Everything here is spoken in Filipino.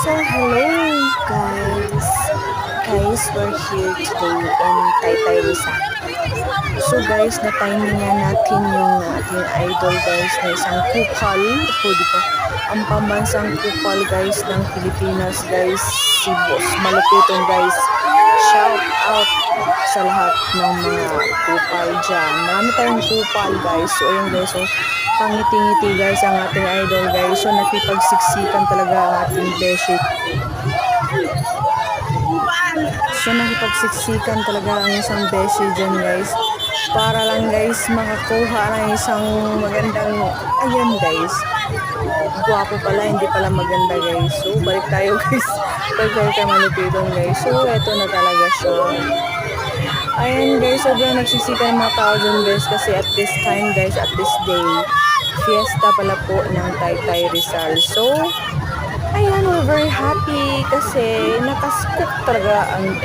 So hello guys. Guys, we're here today in Taytay Rizal. So guys, na-timingan natin yung ating idol guys na isang kupal. O diba? Ang pambansang kupal guys ng Pilipinas guys. Si Boss Malupiton guys. Shout out sa lahat ng mga kupal dyan. Marami tayong kupal guys. So ayun guys, so pangiti-ngiti guys ang ating idol guys. So nakipagsiksikan talaga ang ating beshi. So nakipagsiksikan talaga ang isang beshi dyan guys. Para lang guys makakuha ng isang magandang, ayan guys. Guwapo pala, hindi pala maganda guys. So balik tayo guys. Balik tayo kay Malupiton guys. So eto na talaga siya. Ayan guys, sobrang nagsisika ng mga tao dyan guys kasi at this time guys, at this day, fiesta pala po ng Taytay Rizal. So, ayan, we're very happy kasi nakaskook talaga ang